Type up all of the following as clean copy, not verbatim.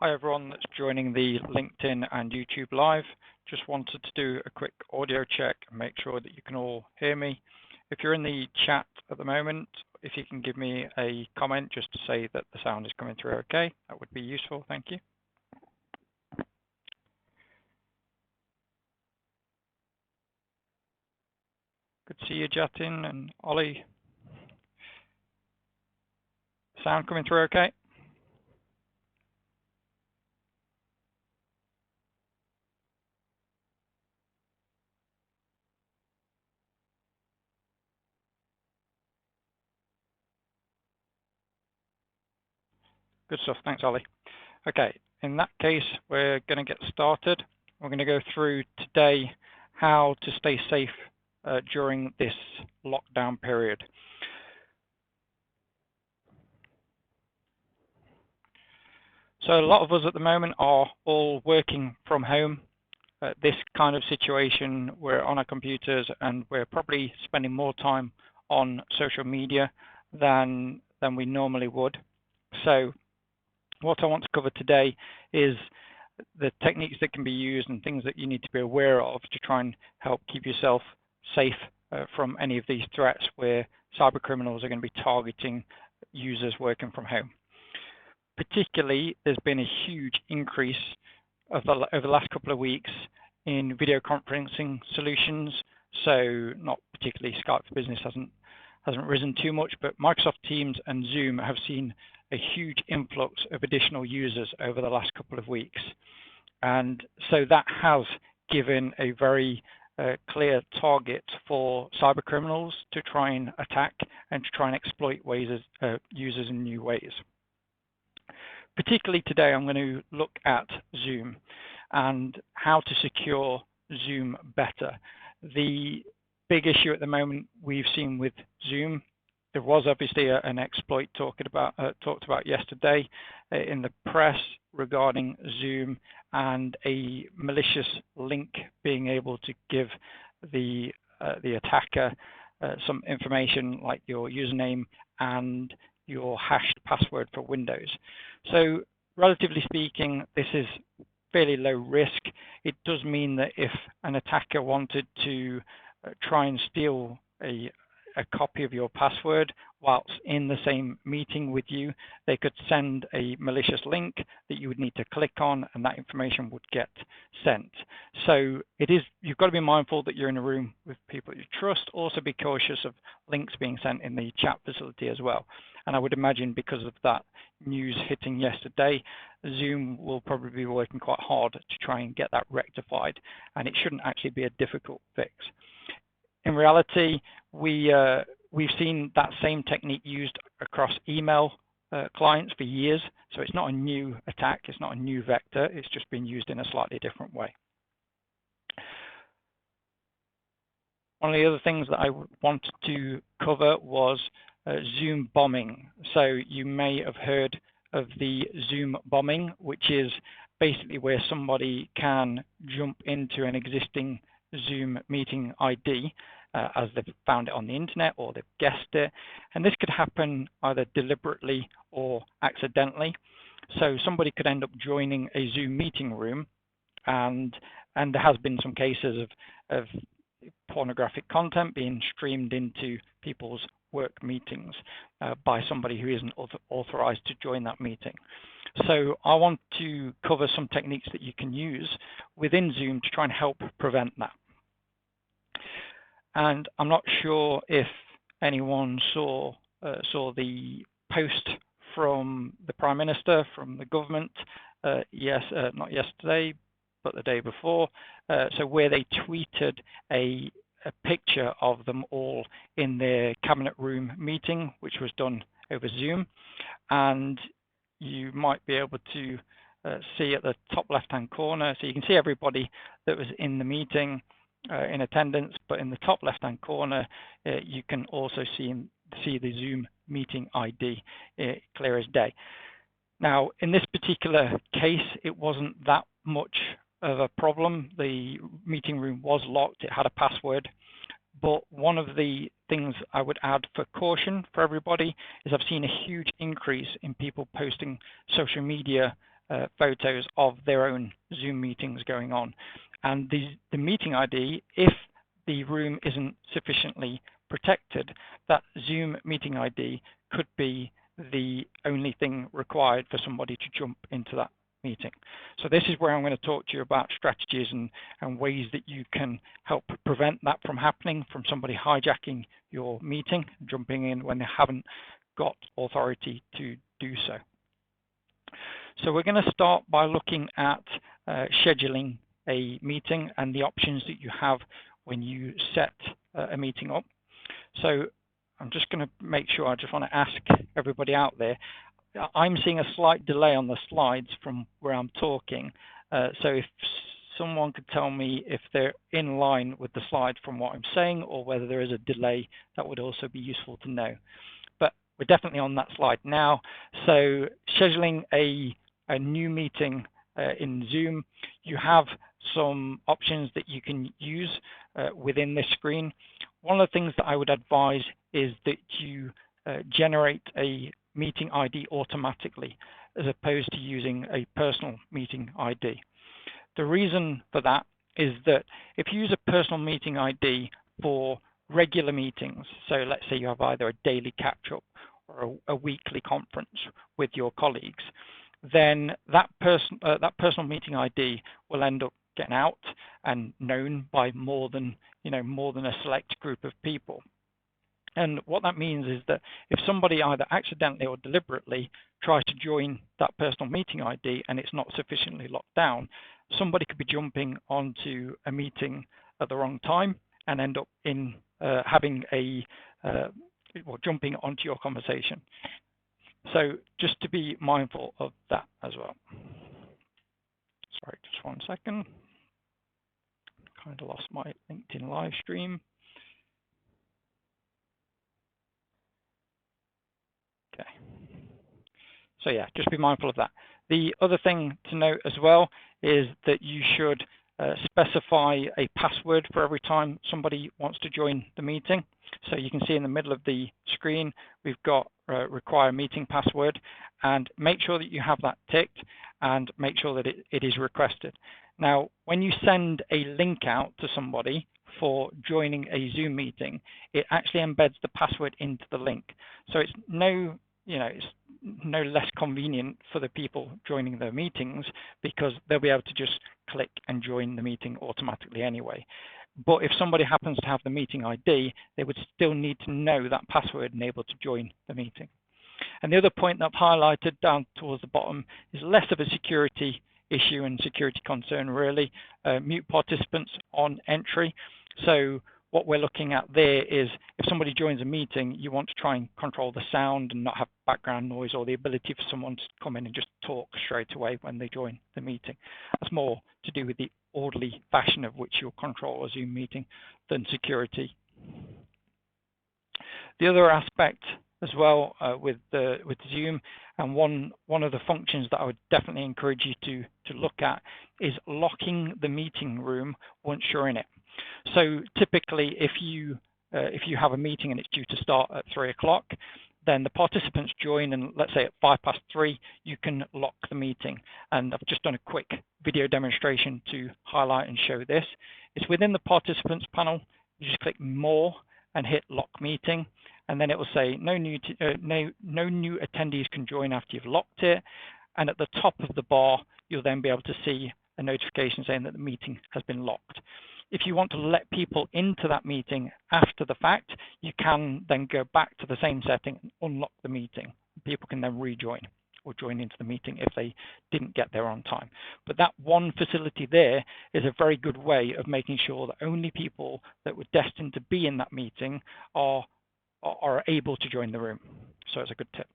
Hi everyone that's joining the LinkedIn and YouTube live. Just wanted to do a quick audio check and make sure that you can all hear me. If you're in the chat at the moment, if you can give me a comment just to say that the sound is coming through okay, that would be useful, thank you. Good to see you, Jatin and Ollie. Sound coming through okay? Good stuff, thanks Ollie. Okay, in that case, we're going to get started. We're going to go through today how to stay safe during this lockdown period. So a lot of us at the moment are all working from home. This kind of situation, we're on our computers and we're probably spending more time on social media than we normally would. So what I want to cover today is the techniques that can be used and things that you need to be aware of to try and help keep yourself safe from any of these threats where cyber criminals are going to be targeting users working from home. Particularly, there's been a huge increase over the last couple of weeks in video conferencing solutions. So not particularly Skype for Business hasn't risen too much, but Microsoft Teams and Zoom have seen a huge influx of additional users over the last couple of weeks. And so that has given a very clear target for cyber criminals to try and attack and to try and exploit users in new ways. Particularly today, I'm going to look at Zoom and how to secure Zoom better. The big issue at the moment we've seen with Zoom, there was obviously an exploit talked about yesterday in the press regarding Zoom and a malicious link being able to give the attacker some information like your username and your hashed password for Windows. So relatively speaking, this is fairly low risk. It does mean that if an attacker wanted to try and steal a copy of your password whilst in the same meeting with you, they could send a malicious link that you would need to click on and that information would get sent. So you've got to be mindful that you're in a room with people you trust. Also be cautious of links being sent in the chat facility as well. And I would imagine because of that news hitting yesterday, Zoom will probably be working quite hard to try and get that rectified, and it shouldn't actually be a difficult fix. In reality, we've seen that same technique used across email clients for years, so it's not a new attack, it's not a new vector, it's just been used in a slightly different way. One of the other things that I wanted to cover was Zoom bombing. So you may have heard of the Zoom bombing, which is basically where somebody can jump into an existing Zoom meeting ID as they've found it on the internet or they've guessed it. And this could happen either deliberately or accidentally. So somebody could end up joining a Zoom meeting room, and there has been some cases of pornographic content being streamed into people's work meetings by somebody who isn't authorized to join that meeting. So I want to cover some techniques that you can use within Zoom to try and help prevent that. And I'm not sure if anyone saw the post from the Prime Minister, from the government, not yesterday, but the day before, so where they tweeted a picture of them all in their cabinet room meeting, which was done over Zoom. And you might be able to see at the top left-hand corner, so you can see everybody that was in the meeting in attendance, but in the top left-hand corner, you can also see the Zoom meeting ID clear as day. Now, in this particular case, it wasn't that much of a problem. The meeting room was locked, it had a password, but one of the things I would add for caution for everybody is I've seen a huge increase in people posting social media photos of their own Zoom meetings going on. And the meeting ID, if the room isn't sufficiently protected, that Zoom meeting ID could be the only thing required for somebody to jump into that meeting. So this is where I'm going to talk to you about strategies and ways that you can help prevent that from happening, from somebody hijacking your meeting, jumping in when they haven't got authority to do so. So we're going to start by looking at scheduling a meeting and the options that you have when you set a meeting up. So I'm just going to make sure, I just want to ask everybody out there, I'm seeing a slight delay on the slides from where I'm talking. So if someone could tell me if they're in line with the slide from what I'm saying, or whether there is a delay, that would also be useful to know. But we're definitely on that slide now. So scheduling a new meeting in Zoom, you have some options that you can use within this screen. One of the things that I would advise is that you generate a meeting ID automatically, as opposed to using a personal meeting ID. The reason for that is that if you use a personal meeting ID for regular meetings, so let's say you have either a daily catch-up or a weekly conference with your colleagues, then that personal meeting ID will end up getting out and known by more than a select group of people. And what that means is that if somebody either accidentally or deliberately tries to join that personal meeting ID and it's not sufficiently locked down, somebody could be jumping onto a meeting at the wrong time and end up in jumping onto your conversation. So just to be mindful of that as well. Sorry, just one second. Kind of lost my LinkedIn live stream. Okay. So yeah, just be mindful of that. The other thing to note as well is that you should specify a password for every time somebody wants to join the meeting. So you can see in the middle of the screen, we've got require meeting password, and make sure that you have that ticked and make sure that it is requested. Now, when you send a link out to somebody for joining a Zoom meeting, it actually embeds the password into the link. So it's no less convenient for the people joining their meetings, because they'll be able to just click and join the meeting automatically anyway. But if somebody happens to have the meeting ID, they would still need to know that password and able to join the meeting. And the other point that I've highlighted down towards the bottom is less of a security issue and security concern, really. Mute participants on entry. So what we're looking at there is if somebody joins a meeting, you want to try and control the sound and not have background noise, or the ability for someone to come in and just talk straight away when they join the meeting. That's more to do with the orderly fashion of which you'll control a Zoom meeting than security. The other aspect as well with Zoom, and one of the functions that I would definitely encourage you to look at, is locking the meeting room once you're in it. So typically, if you have a meeting and it's due to start at 3 o'clock, then the participants join, and let's say at 3:05, you can lock the meeting. And I've just done a quick video demonstration to highlight and show this. It's within the participants panel. You just click More and hit Lock Meeting, and then it will say no new attendees can join after you've locked it. And at the top of the bar, you'll then be able to see a notification saying that the meeting has been locked. If you want to let people into that meeting after the fact, you can then go back to the same setting and unlock the meeting. People can then rejoin or join into the meeting if they didn't get there on time. But that one facility there is a very good way of making sure that only people that were destined to be in that meeting are able to join the room. So it's a good tip.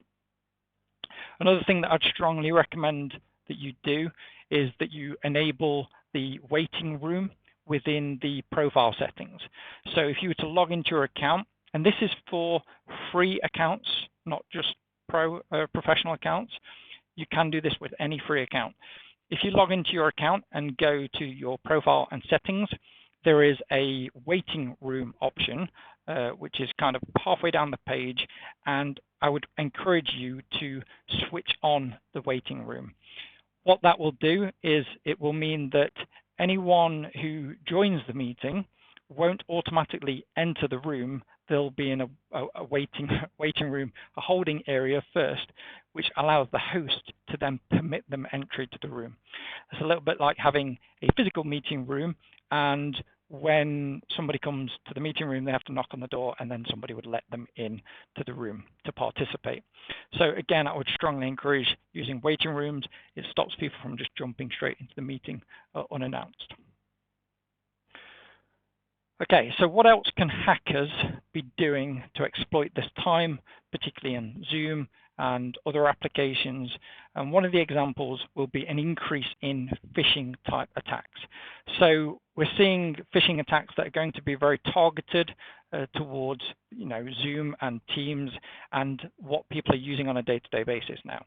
Another thing that I'd strongly recommend that you do is that you enable the waiting room within the profile settings. So if you were to log into your account, and this is for free accounts, not just professional accounts, you can do this with any free account. If you log into your account and go to your profile and settings, there is a waiting room option, which is kind of halfway down the page, and I would encourage you to switch on the waiting room. What that will do is it will mean that anyone who joins the meeting won't automatically enter the room. They'll be in a waiting room, a holding area first, which allows the host to then permit them entry to the room. It's a little bit like having a physical meeting room, and when somebody comes to the meeting room, they have to knock on the door, and then somebody would let them in to the room to participate. So again, I would strongly encourage using waiting rooms. It stops people from just jumping straight into the meeting unannounced. Okay, so what else can hackers be doing to exploit this time, particularly in Zoom and other applications? And one of the examples will be an increase in phishing type attacks. So we're seeing phishing attacks that are going to be very targeted towards Zoom and Teams and what people are using on a day-to-day basis now.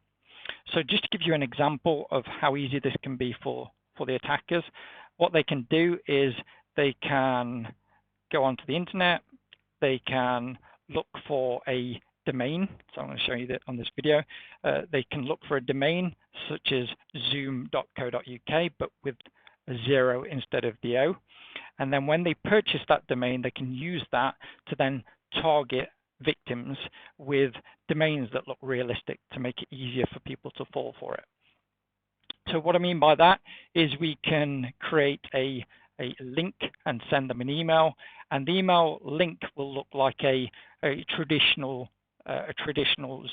So just to give you an example of how easy this can be for the attackers, what they can do is they can go onto the internet, they can look for a domain. So I'm going to show you that on this video. They can look for a domain such as zoom.co.uk, but with a 0 instead of the O. And then when they purchase that domain, they can use that to then target victims with domains that look realistic to make it easier for people to fall for it. So what I mean by that is we can create a link and send them an email, and the email link will look like a traditional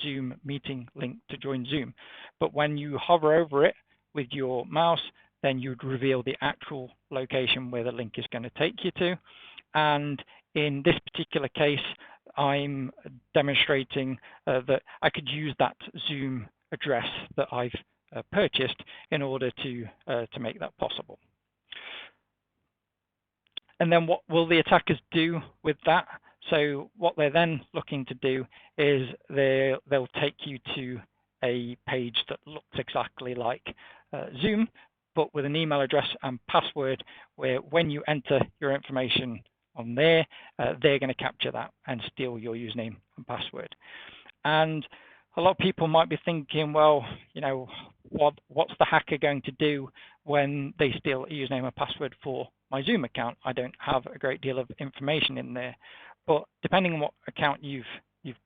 Zoom meeting link to join Zoom. But when you hover over it with your mouse, then you'd reveal the actual location where the link is going to take you to. And in this particular case, I'm demonstrating that I could use that Zoom address that I've purchased in order to make that possible. And then what will the attackers do with that? So what they're then looking to do is they'll take you to a page that looks exactly like Zoom, but with an email address and password, where when you enter your information on there, they're going to capture that and steal your username and password. And a lot of people might be thinking, well, what's the hacker going to do when they steal a username and password for my Zoom account? I don't have a great deal of information in there. But depending on what account you've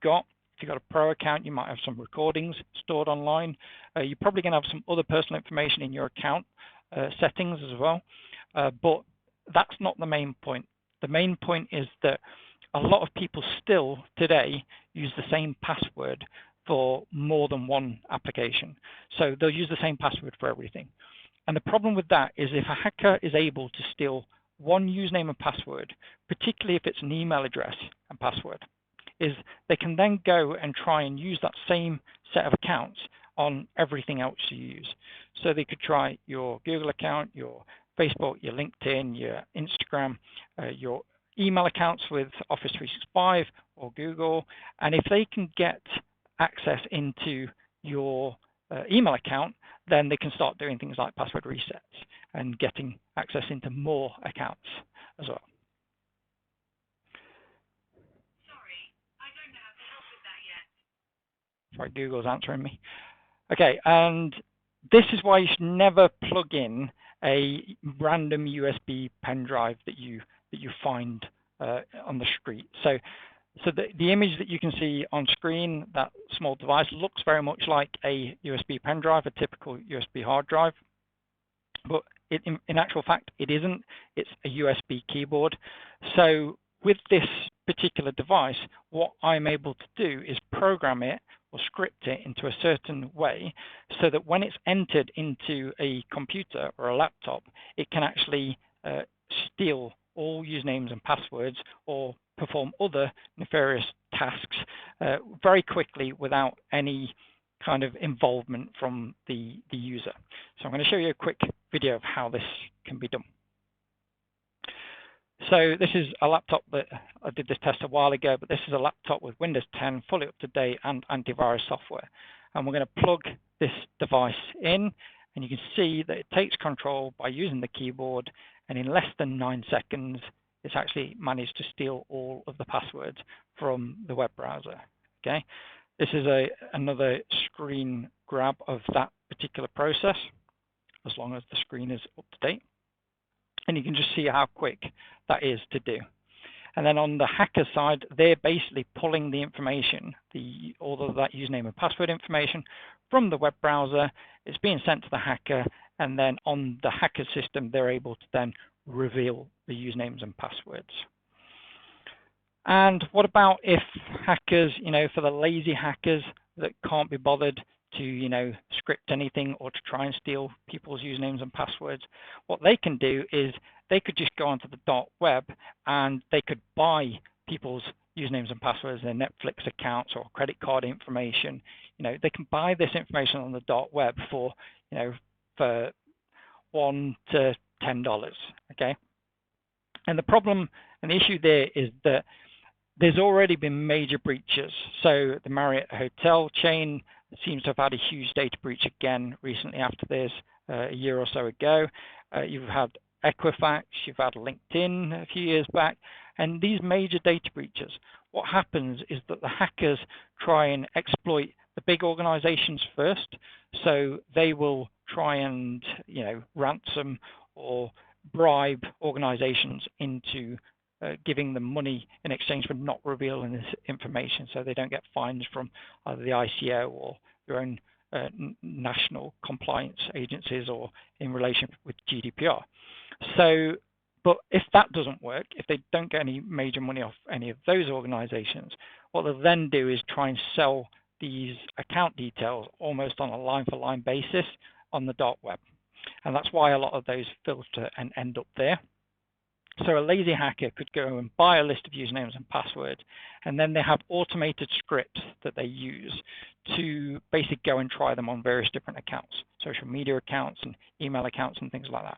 got, if you've got a pro account, you might have some recordings stored online. You're probably going to have some other personal information in your account settings as well. But that's not the main point. The main point is that a lot of people still today use the same password for more than one application. So they'll use the same password for everything. And the problem with that is if a hacker is able to steal one username and password, particularly if it's an email address and password, is they can then go and try and use that same set of accounts on everything else you use. So they could try your Google account, your Facebook, your LinkedIn, your Instagram, your email accounts with Office 365 or Google. And if they can get access into your email account, then they can start doing things like password resets and getting access into more accounts as well. Sorry, I don't know how to help with that yet. Sorry, Google's answering me. Okay, and this is why you should never plug in a random USB pen drive that you find on the street. So the image that you can see on screen, that small device, looks very much like a USB pen drive, a typical USB hard drive. But in actual fact, it isn't. It's a USB keyboard. So with this particular device, what I'm able to do is program it or script it into a certain way so that when it's entered into a computer or a laptop, it can actually steal all usernames and passwords or perform other nefarious tasks very quickly without any kind of involvement from the user. So I'm going to show you a quick video of how this can be done. So this is a laptop that I did this test a while ago, but this is a laptop with Windows 10 fully up to date and antivirus software. And we're going to plug this device in, and you can see that it takes control by using the keyboard, and in less than 9 seconds, it's actually managed to steal all of the passwords from the web browser. Okay, this is another screen grab of that particular process. as long as the screen is up to date. And you can just see how quick that is to do. And then on the hacker side, they're basically pulling the information, all of that username and password information from the web browser. It's being sent to the hacker, and then on the hacker system, they're able to then reveal the usernames and passwords. And what about if hackers, for the lazy hackers that can't be bothered to, script anything or to try and steal people's usernames and passwords, what they can do is they could just go onto the dark web and they could buy people's usernames and passwords, their Netflix accounts or credit card information. They can buy this information on the dark web for $1 to $10. Okay. And the problem and the issue there is that there's already been major breaches. So the Marriott hotel chain seems to have had a huge data breach again recently after this, a year or so ago. You've had Equifax, you've had LinkedIn a few years back, and these major data breaches, what happens is that the hackers try and exploit the big organizations first. So they will try and, ransom or bribe organizations into giving them money in exchange for not revealing this information, so they don't get fines from either the ICO or their own national compliance agencies or in relation with GDPR. So, but if that doesn't work, if they don't get any major money off any of those organizations, what they'll then do is try and sell these account details almost on a line-for-line basis on the dark web. And that's why a lot of those filter and end up there. So a lazy hacker could go and buy a list of usernames and passwords, and then they have automated scripts that they use to basically go and try them on various different accounts, social media accounts and email accounts and things like that.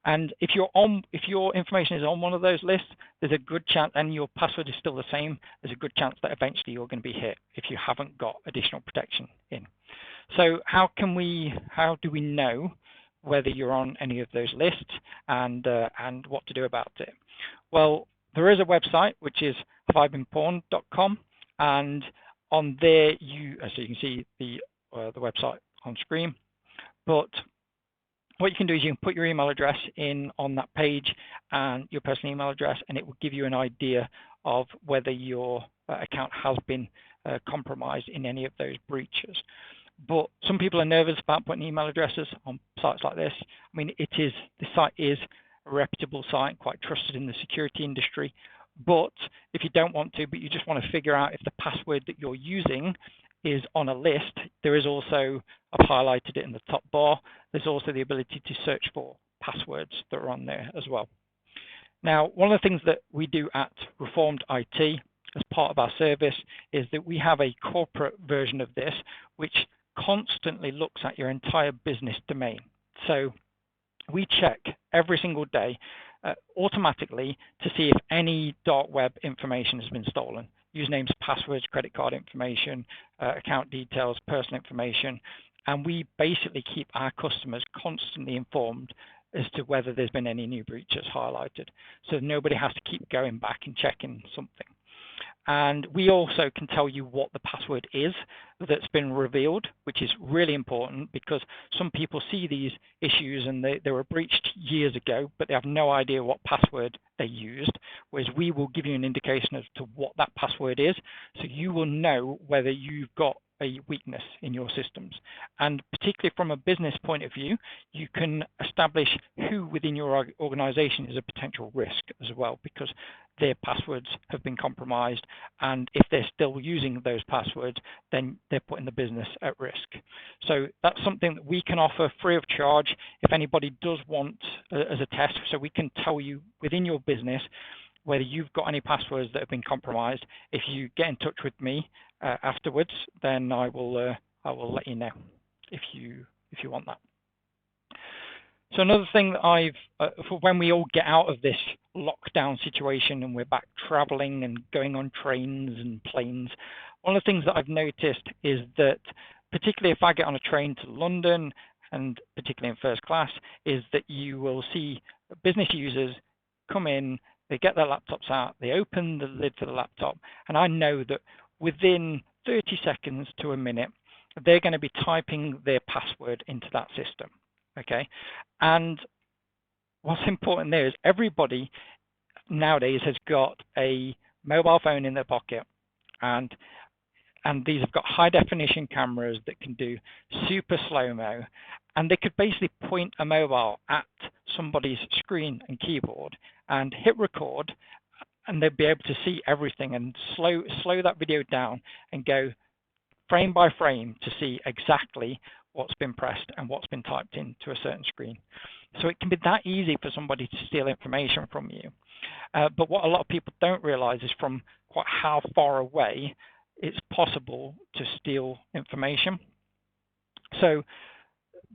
And if your information is on one of those lists, there's a good chance, and your password is still the same, there's a good chance that eventually you're going to be hit if you haven't got additional protection in. So how do we know whether you're on any of those lists and what to do about it? Well, there is a website which is haveibeenpawned.com, and on there so you can see the website on screen. But what you can do is you can put your email address in on that page and your personal email address, and it will give you an idea of whether your account has been compromised in any of those breaches. But some people are nervous about putting email addresses on sites like this. I mean, the site is a reputable site, quite trusted in the security industry. But if you don't want to, but you just want to figure out if the password that you're using is on a list, there is also, I've highlighted it in the top bar, there's also the ability to search for passwords that are on there as well. Now, one of the things that we do at Reformed IT as part of our service is that we have a corporate version of this, which constantly looks at your entire business domain. So we check every single day automatically to see if any dark web information has been stolen. Usernames, passwords, credit card information, account details, personal information, and we basically keep our customers constantly informed as to whether there's been any new breaches highlighted. So nobody has to keep going back and checking something. And we also can tell you what the password is that's been revealed, which is really important because some people see these issues and they were breached years ago, but they have no idea what password they used, whereas we will give you an indication as to what that password is, so you will know whether you've got a weakness in your systems. And particularly from a business point of view, you can establish who within your organization is a potential risk as well, because their passwords have been compromised, and if they're still using those passwords, then they're putting the business at risk. So that's something that we can offer free of charge if anybody does want as a test, so we can tell you within your business whether you've got any passwords that have been compromised. If you get in touch with me afterwards, then I will let you know if you want that. So another thing that for when we all get out of this lockdown situation and we're back traveling and going on trains and planes, one of the things that I've noticed is that, particularly if I get on a train to London, and particularly in first class, is that you will see business users come in, they get their laptops out, they open the lid for the laptop, and I know that within 30 seconds to a minute, they're going to be typing their password into that system. okay? And what's important there is everybody nowadays has got a mobile phone in their pocket, and these have got high definition cameras that can do super slow-mo, and they could basically point a mobile at somebody's screen and keyboard and hit record, and they'd be able to see everything and slow that video down and go frame by frame to see exactly what's been pressed and what's been typed into a certain screen. So it can be that easy for somebody to steal information from you. But what a lot of people don't realize is from how far away it's possible to steal information. So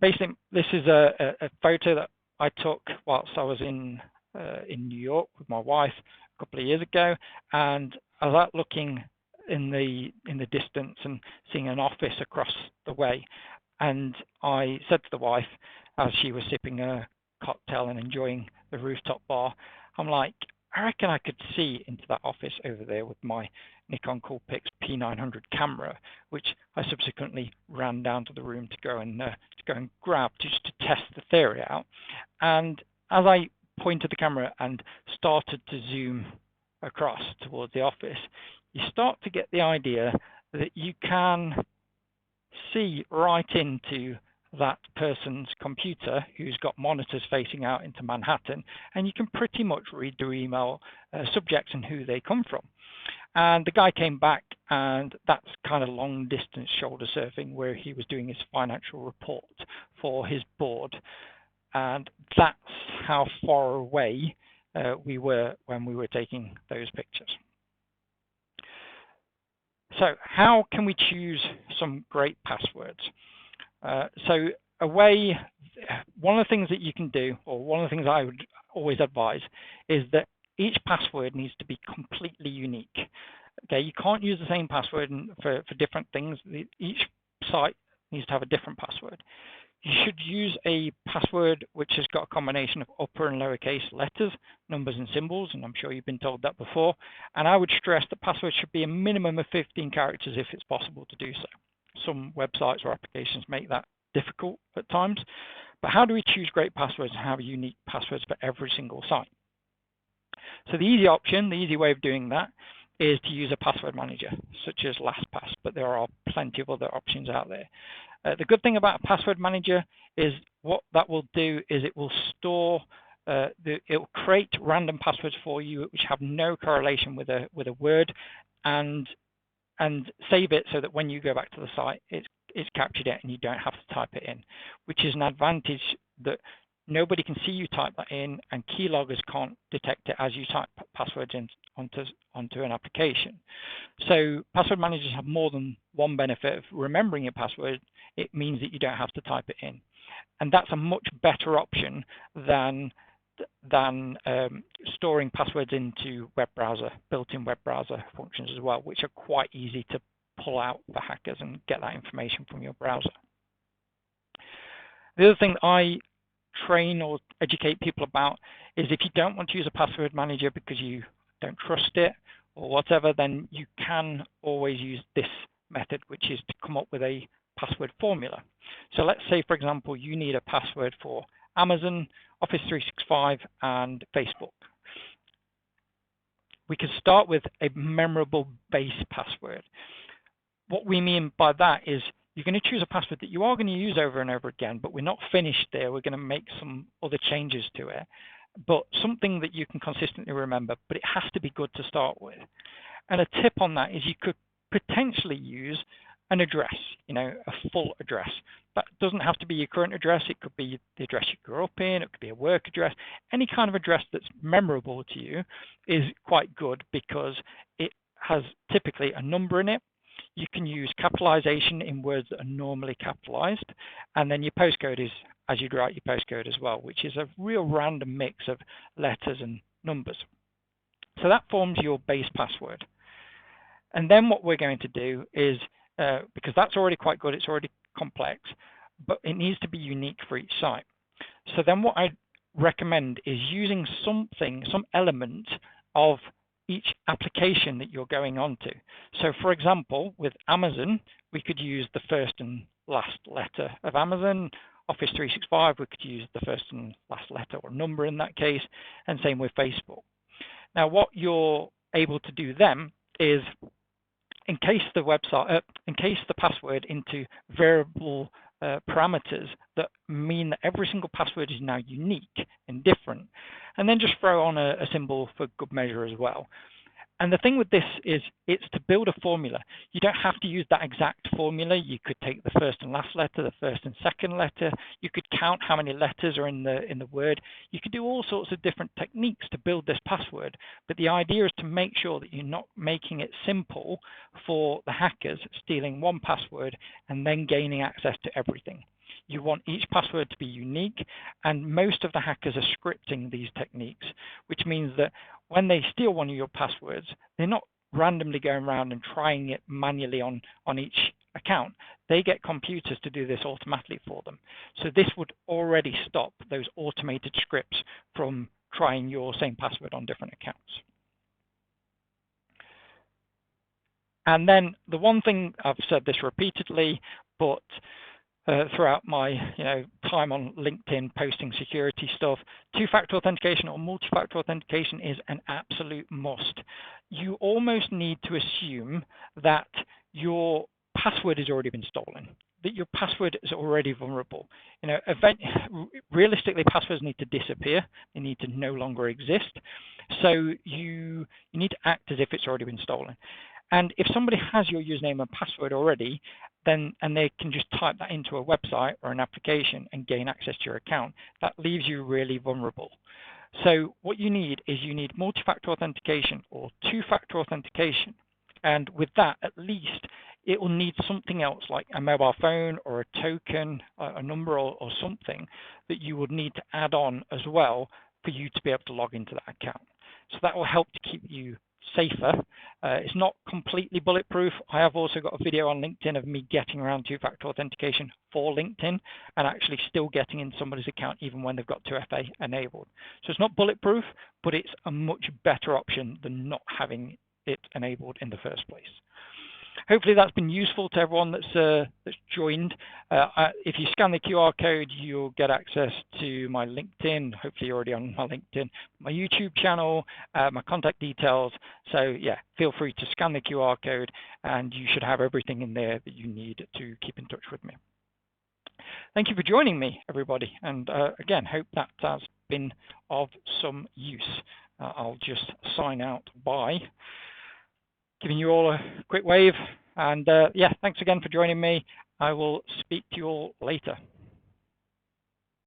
basically, this is a photo that I took whilst I was in New York with my wife a couple of years ago, and I was out looking in the distance and seeing an office across the way, and I said to the wife as she was sipping a cocktail and enjoying the rooftop bar, I'm like, I reckon I could see into that office over there with my Nikon Coolpix P900 camera, which I subsequently ran down to the room to go and grab just to test the theory out. And as I pointed the camera and started to zoom across towards the office, you start to get the idea that you can see right into that person's computer who's got monitors facing out into Manhattan, and you can pretty much read their email subjects and who they come from. And the guy came back, and that's kind of long distance shoulder surfing where he was doing his financial report for his board. And that's how far away we were when we were taking those pictures. So how can we choose some great passwords? So one of the things that you can do, or one of the things I would always advise, is that each password needs to be completely unique. Okay, you can't use the same password for different things. Each site needs to have a different password. You should use a password which has got a combination of upper and lowercase letters, numbers and symbols, and I'm sure you've been told that before. And I would stress that passwords should be a minimum of 15 characters if it's possible to do so. Some websites or applications make that difficult at times. But how do we choose great passwords and have unique passwords for every single site? So the easy option, the easy way of doing that is to use a password manager, such as LastPass, but there are plenty of other options out there. The good thing about a password manager is what that will do is it will store, it will create random passwords for you which have no correlation with a word, and save it so that when you go back to the site, it's captured it and you don't have to type it in, which is an advantage that nobody can see you type that in, and keyloggers can't detect it as you type passwords in onto an application. So password managers have more than one benefit of remembering your password. It means that you don't have to type it in, and that's a much better option than storing passwords into web browser, built-in web browser functions as well, which are quite easy to pull out for hackers and get that information from your browser. The other thing I train or educate people about is if you don't want to use a password manager because you don't trust it or whatever, then you can always use this method, which is to come up with a password formula. So let's say, for example, you need a password for Amazon, Office 365, and Facebook. We can start with a memorable base password. What we mean by that is you're going to choose a password that you are going to use over and over again, but we're not finished there. We're going to make some other changes to it, but something that you can consistently remember, but it has to be good to start with. And a tip on that is you could potentially use an address, a full address. That doesn't have to be your current address. It could be the address you grew up in. It could be a work address. Any kind of address that's memorable to you is quite good because it has typically a number in it. You can use capitalization in words that are normally capitalized. And then your postcode is as you'd write your postcode as well, which is a real random mix of letters and numbers. So that forms your base password. And then what we're going to do is, because that's already quite good, it's already complex, but it needs to be unique for each site. So then what I recommend is using something, some element of each application that you're going on to. So for example, with Amazon, we could use the first and last letter of Amazon, Office 365, we could use the first and last letter or number in that case, and same with Facebook. Now, what you're able to do then is encase the password into variable parameters that mean that every single password is now unique and different, and then just throw on a symbol for good measure as well. And the thing with this is it's to build a formula. You don't have to use that exact formula. You could take the first and last letter, the first and second letter. You could count how many letters are in the word. You could do all sorts of different techniques to build this password. But the idea is to make sure that you're not making it simple for the hackers stealing one password and then gaining access to everything. You want each password to be unique, and most of the hackers are scripting these techniques, which means that when they steal one of your passwords, they're not randomly going around and trying it manually on each account. They get computers to do this automatically for them. So this would already stop those automated scripts from trying your same password on different accounts. And then the one thing, I've said this repeatedly, but throughout my time on LinkedIn posting security stuff, two-factor authentication or multi-factor authentication is an absolute must. You almost need to assume that your password has already been stolen, that your password is already vulnerable. Realistically, passwords need to disappear. They need to no longer exist. So you need to act as if it's already been stolen. And if somebody has your username and password already, and they can just type that into a website or an application and gain access to your account, that leaves you really vulnerable. So what you need is multi-factor authentication or two-factor authentication. And with that, at least it will need something else like a mobile phone or a token, a number or something that you would need to add on as well for you to be able to log into that account. So that will help to keep you safer. It's not completely bulletproof. I have also got a video on LinkedIn of me getting around two-factor authentication for LinkedIn and actually still getting in somebody's account even when they've got 2FA enabled. So it's not bulletproof, but it's a much better option than not having it enabled in the first place. Hopefully that's been useful to everyone that's joined. If you scan the QR code, you'll get access to my LinkedIn. Hopefully you're already on my LinkedIn, my YouTube channel, my contact details. So yeah, feel free to scan the QR code and you should have everything in there that you need to keep in touch with me. Thank you for joining me, everybody. And again, hope that has been of some use. I'll just sign out by giving you all a quick wave. And yeah, thanks again for joining me. I will speak to you all later.